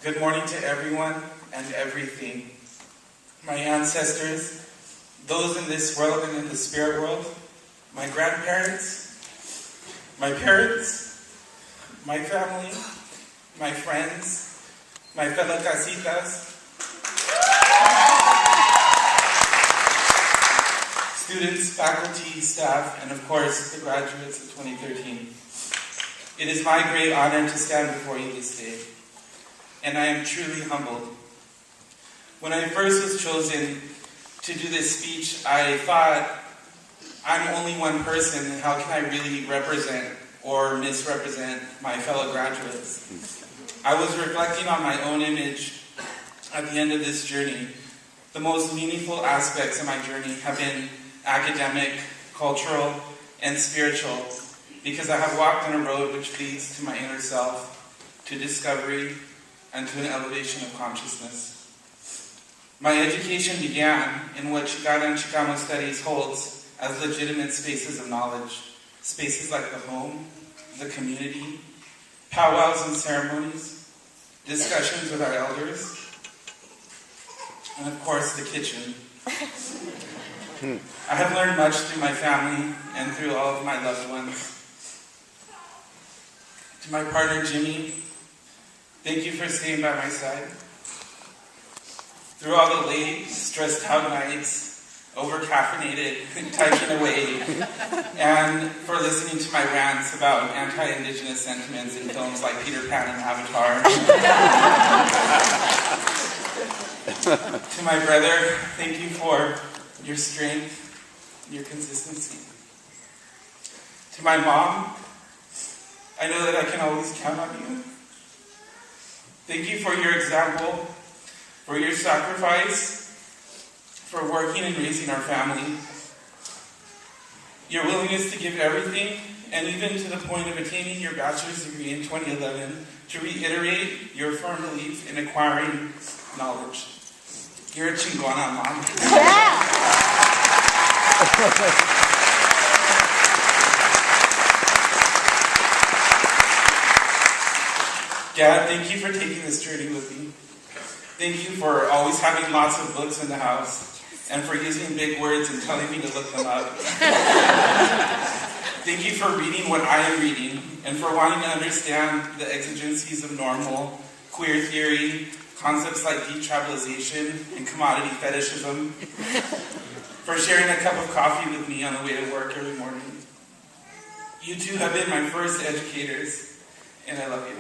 Good morning to everyone and everything. My ancestors, those in this world and in the spirit world, my grandparents, my parents, my family, my friends, my fellow casitas, students, faculty, staff, and of course the graduates of 2013. It is my great honor to stand before you this day, and I am truly humbled. When I first was chosen to do this speech, I thought, I'm only one person, how can I really represent or misrepresent my fellow graduates? I was reflecting on my own image at the end of this journey. The most meaningful aspects of my journey have been academic, cultural, and spiritual, because I have walked on a road which leads to my inner self, to discovery, and to an elevation of consciousness. My education began in what Chicana and Chicano studies holds as legitimate spaces of knowledge, spaces like the home, the community, powwows and ceremonies, discussions with our elders, and of course the kitchen. I have learned much through my family and through all of my loved ones. To my partner Jimmy, thank you for staying by my side. Through all the late, stressed out nights, over-caffeinated, typing away, and for listening to my rants about anti-Indigenous sentiments in films like Peter Pan and Avatar. To my brother, thank you for your strength, your consistency. To my mom, I know that I can always count on you. Thank you for your example, for your sacrifice, for working and raising our family, your willingness to give everything, and even to the point of attaining your bachelor's degree in 2011, to reiterate your firm belief in acquiring knowledge. You're a chingona, Mom. Yeah! Dad, thank you for taking this journey with me. Thank you for always having lots of books in the house, and for using big words and telling me to look them up. Thank you for reading what I am reading, and for wanting to understand the exigencies of normal, queer theory, concepts like detribalization and commodity fetishism. For sharing a cup of coffee with me on the way to work every morning. You two have been my first educators, and I love you.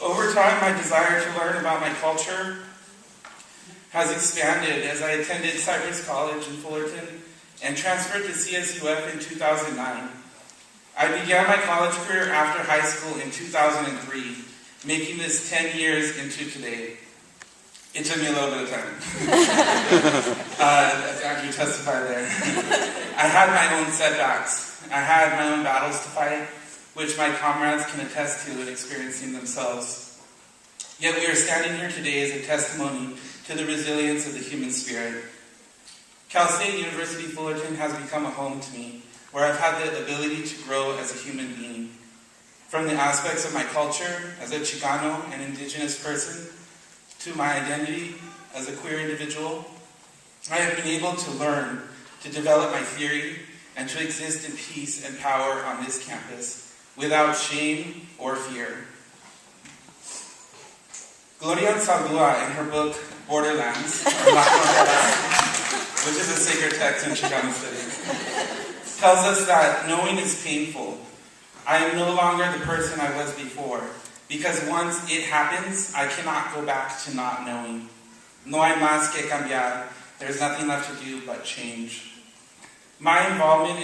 Over time, my desire to learn about my culture has expanded as I attended Cypress College in Fullerton and transferred to CSUF in 2009. I began my college career after high school in 2003, making this 10 years into today. It took me a little bit of time. As Andrew testified there. I had my own setbacks. I had my own battles to fight, which my comrades can attest to in experiencing themselves. Yet we are standing here today as a testimony to the resilience of the human spirit. Cal State University Fullerton has become a home to me, where I've had the ability to grow as a human being. From the aspects of my culture as a Chicano and Indigenous person, to my identity as a queer individual, I have been able to learn, to develop my theory, and to exist in peace and power on this campus, without shame or fear. Gloria Saldúa, in her book, Borderlands, or La Frontera, which is a sacred text in Chicana studies, tells us that knowing is painful. I am no longer the person I was before, because once it happens, I cannot go back to not knowing. No hay más que cambiar. There's nothing left to do but change. My involvement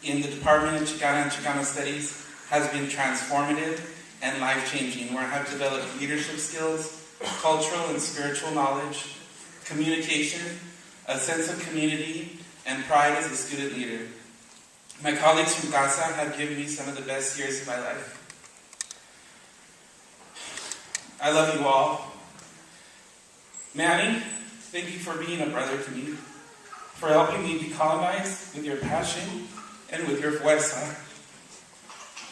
in the Department of Chicana and Chicano Studies has been transformative and life-changing, where I have developed leadership skills, cultural and spiritual knowledge, communication, a sense of community, and pride as a student leader. My colleagues from CASA have given me some of the best years of my life. I love you all. Manny, thank you for being a brother to me, for helping me decolonize with your passion and with your fuerza.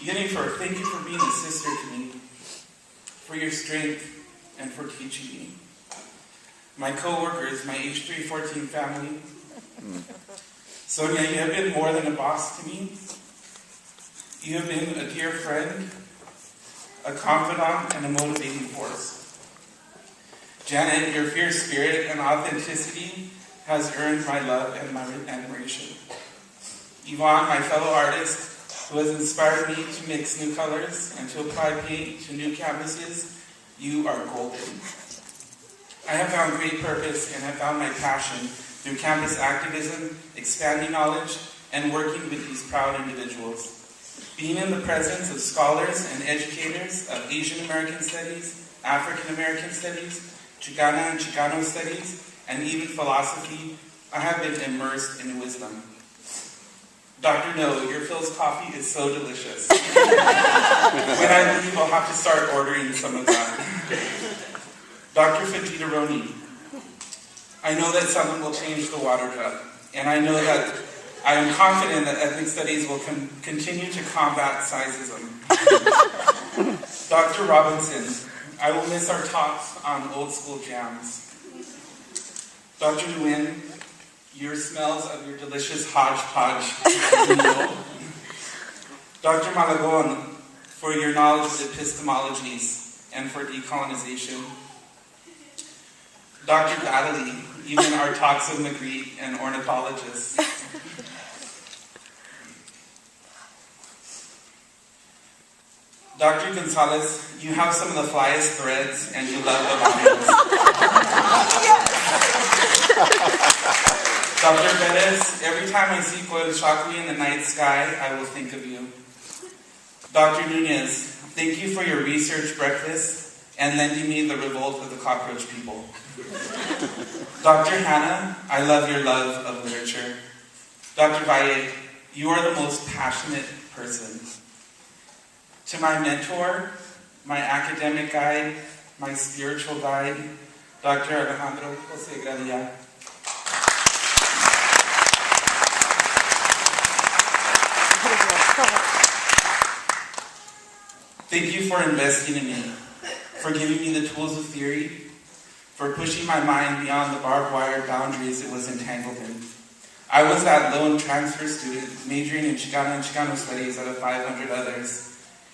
Jennifer, thank you for being a sister to me, for your strength, and for teaching me. My co-workers, my H314 family, Sonia, you have been more than a boss to me. You have been a dear friend, a confidant, and a motivating force. Janet, your fierce spirit and authenticity has earned my love and my admiration. Yvonne, my fellow artist, who has inspired me to mix new colors and to apply paint to new canvases, you are golden. I have found great purpose and have found my passion through campus activism, expanding knowledge, and working with these proud individuals. Being in the presence of scholars and educators of Asian American Studies, African American Studies, Chicana and Chicano Studies, and even philosophy, I have been immersed in wisdom. Dr. No, your Phil's coffee is so delicious. When I leave, I'll have to start ordering some of that. Dr. Fajita Roni, I know that someone will change the water jug, and I know that I am confident that ethnic studies will continue to combat sizeism. Dr. Robinson, I will miss our talks on old school jams. Dr. Nguyen, your smells of your delicious hodgepodge. Dr. Malagon, for your knowledge of epistemologies and for decolonization. Dr. Baddeley, even our talks of Magritte and ornithologists. Dr. Gonzalez, you have some of the flyest threads and you love the audience. Dr. Perez, every time I see Coelchacui in the night sky, I will think of you. Dr. Nunez, thank you for your research breakfast and lending me the revolt of the cockroach people. Dr. Hannah, I love your love of literature. Dr. Valle, you are the most passionate person. To my mentor, my academic guide, my spiritual guide, Dr. Alejandro Jose Gradia. Thank you for investing in me, for giving me the tools of theory, for pushing my mind beyond the barbed wire boundaries it was entangled in. I was that lone transfer student majoring in Chicana and Chicano studies out of 500 others.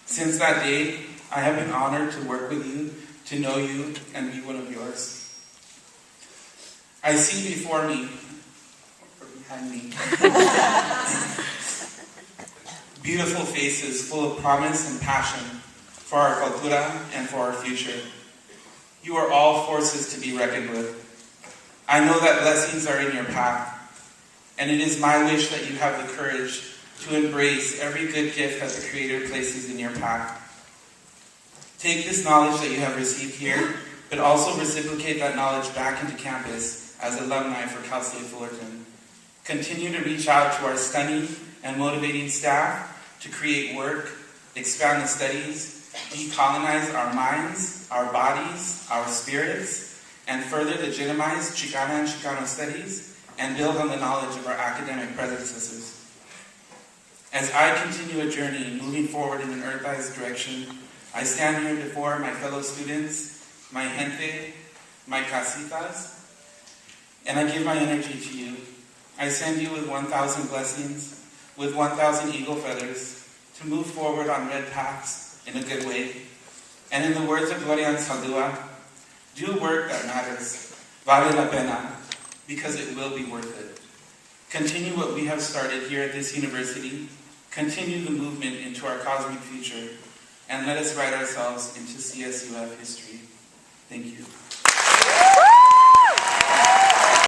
Since that day, I have been honored to work with you, to know you, and be one of yours. I see before me, or behind me, beautiful faces full of promise and passion for our cultura and for our future. You are all forces to be reckoned with. I know that blessings are in your path, and it is my wish that you have the courage to embrace every good gift that the Creator places in your path. Take this knowledge that you have received here, but also reciprocate that knowledge back into campus as alumni for Cal State Fullerton. Continue to reach out to our stunning and motivating staff to create work, expand the studies, decolonize our minds, our bodies, our spirits, and further legitimize Chicana and Chicano studies and build on the knowledge of our academic predecessors. As I continue a journey moving forward in an earthized direction, I stand here before my fellow students, my gente, my casitas, and I give my energy to you. I send you with 1,000 blessings, with 1,000 eagle feathers, to move forward on red paths in a good way. And in the words of Gloria Saldua, do work that matters, vale la pena, because it will be worth it. Continue what we have started here at this university. Continue the movement into our cosmic future, and let us write ourselves into CSUF history. Thank you.